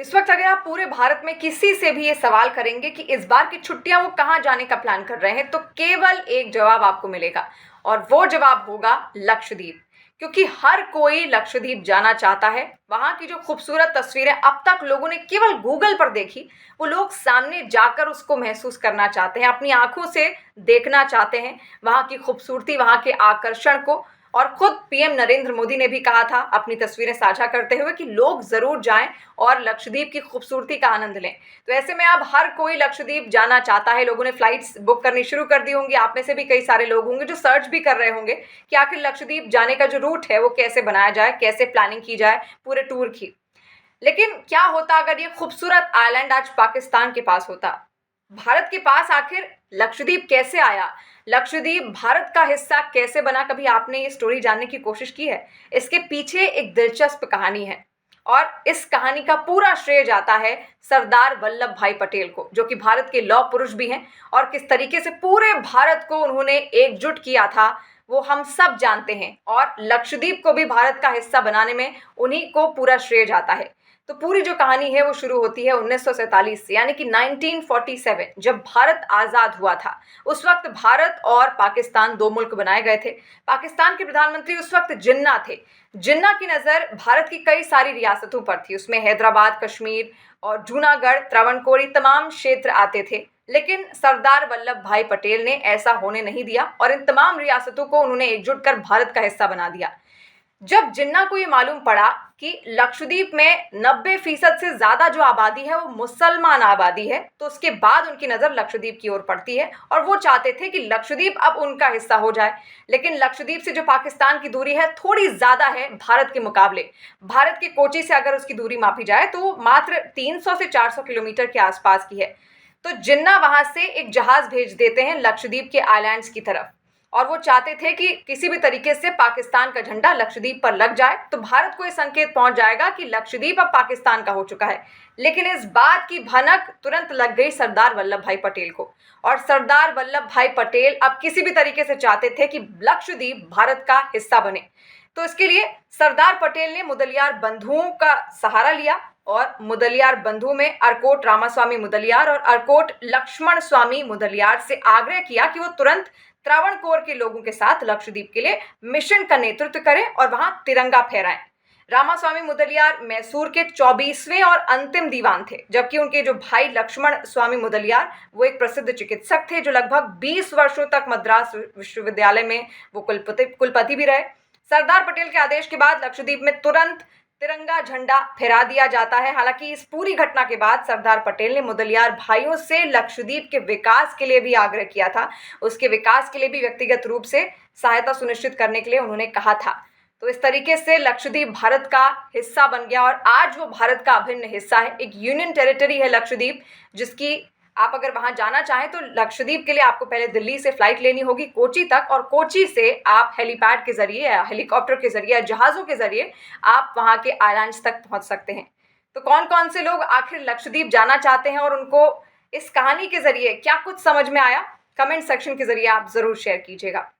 इस वक्त अगर आप पूरे भारत में किसी से भी ये सवाल करेंगे कि इस बार की छुट्टियां वो कहाँ जाने का प्लान कर रहे हैं, तो केवल एक जवाब आपको मिलेगा और वो जवाब होगा लक्षद्वीप। क्योंकि हर कोई लक्षद्वीप जाना चाहता है। वहां की जो खूबसूरत तस्वीरें अब तक लोगों ने केवल गूगल पर देखी, वो लोग सामने जाकर उसको महसूस करना चाहते हैं, अपनी आंखों से देखना चाहते हैं वहां की खूबसूरती, वहां के आकर्षण को। और खुद पीएम नरेंद्र मोदी ने भी कहा था अपनी तस्वीरें साझा करते हुए कि लोग जरूर जाएं और लक्षद्वीप की खूबसूरती का आनंद लें। तो ऐसे में अब हर कोई लक्षद्वीप जाना चाहता है। लोगों ने फ्लाइट्स बुक करनी शुरू कर दी होंगी। आप में से भी कई सारे लोग होंगे जो सर्च भी कर रहे होंगे कि आखिर लक्षद्वीप जाने का जो रूट है वो कैसे बनाया जाए, कैसे प्लानिंग की जाए पूरे टूर की। लेकिन क्या होता अगर ये खूबसूरत आइलैंड आज पाकिस्तान के पास होता? भारत के पास आखिर लक्षद्वीप कैसे आया? लक्षद्वीप भारत का हिस्सा कैसे बना? कभी आपने ये स्टोरी जानने की कोशिश की है? इसके पीछे एक दिलचस्प कहानी है और इस कहानी का पूरा श्रेय जाता है सरदार वल्लभ भाई पटेल को, जो कि भारत के लौह पुरुष भी हैं। और किस तरीके से पूरे भारत को उन्होंने एकजुट किया था वो हम सब जानते हैं, और लक्षद्वीप को भी भारत का हिस्सा बनाने में उन्हीं को पूरा श्रेय जाता है। तो पूरी जो कहानी है वो शुरू होती है 1947 से, यानी कि 1947, जब भारत आजाद हुआ था। उस वक्त भारत और पाकिस्तान दो मुल्क बनाए गए थे। पाकिस्तान के प्रधानमंत्री उस वक्त जिन्ना थे। जिन्ना की नज़र भारत की कई सारी रियासतों पर थी, उसमें हैदराबाद, कश्मीर और जूनागढ़, त्रावणकोर, ये तमाम क्षेत्र आते थे। लेकिन सरदार वल्लभ भाई पटेल ने ऐसा होने नहीं दिया और इन तमाम रियासतों को उन्होंने एकजुट कर भारत का हिस्सा बना दिया। जब जिन्ना को ये मालूम पड़ा कि लक्षद्वीप में 90% से ज्यादा जो आबादी है वो मुसलमान आबादी है, तो उसके बाद उनकी नजर लक्षद्वीप की ओर पड़ती है और वो चाहते थे कि लक्षद्वीप अब उनका हिस्सा हो जाए। लेकिन लक्षद्वीप से जो पाकिस्तान की दूरी है थोड़ी ज्यादा है भारत के मुकाबले। भारत के कोची से अगर उसकी दूरी मापी जाए तो मात्र 300 से 400 किलोमीटर के आसपास की है। तो जिन्ना वहां से एक जहाज भेज देते हैं लक्षद्वीप के आइलैंड्स की तरफ, और वो चाहते थे कि किसी भी तरीके से पाकिस्तान का झंडा लक्षद्वीप पर लग जाए तो भारत को ये संकेत पहुंच जाएगा कि लक्षद्वीप अब पाकिस्तान का हो चुका है। लेकिन इस बात की भनक तुरंत लग गई सरदार वल्लभ भाई पटेल को, और सरदार वल्लभ भाई पटेल अब किसी भी तरीके से चाहते थे कि लक्षद्वीप भारत का हिस्सा बने। तो इसके लिए सरदार पटेल ने मुदलियार बंधुओं का सहारा लिया, और मुदलियार बंधु में अरकोट रामास्वामी मुदलियार और अरकोट लक्ष्मण स्वामी मुदलियार से आग्रह किया कि वो तुरंत त्रावणकोर के लोगों के साथ लक्षद्वीप के लिए मिशन का नेतृत्व करें और वहां तिरंगा फहराएं। रामास्वामी मुदलियार मैसूर के 24वें और अंतिम दीवान थे, जबकि उनके जो भाई लक्ष्मण स्वामी मुदलियार वो एक प्रसिद्ध चिकित्सक थे जो लगभग 20 वर्षों तक मद्रास विश्वविद्यालय में वो कुलपति भी रहे। सरदार पटेल के आदेश के बाद लक्षद्वीप में तुरंत तिरंगा झंडा फहरा दिया जाता है। हालांकि इस पूरी घटना के बाद सरदार पटेल ने मुदलियार भाइयों से लक्षद्वीप के विकास के लिए भी आग्रह किया था, उसके विकास के लिए भी व्यक्तिगत रूप से सहायता सुनिश्चित करने के लिए उन्होंने कहा था। तो इस तरीके से लक्षद्वीप भारत का हिस्सा बन गया और आज वो भारत का अभिन्न हिस्सा है। एक यूनियन टेरिटरी है लक्षद्वीप, जिसकी आप अगर वहां जाना चाहें तो लक्षद्वीप के लिए आपको पहले दिल्ली से फ्लाइट लेनी होगी कोची तक, और कोची से आप हेलीपैड के जरिए या हेलीकॉप्टर के जरिए या जहाज़ों के जरिए आप वहां के आइलैंड्स तक पहुंच सकते हैं। तो कौन कौन से लोग आखिर लक्षद्वीप जाना चाहते हैं और उनको इस कहानी के जरिए क्या कुछ समझ में आया, कमेंट सेक्शन के जरिए आप जरूर शेयर कीजिएगा।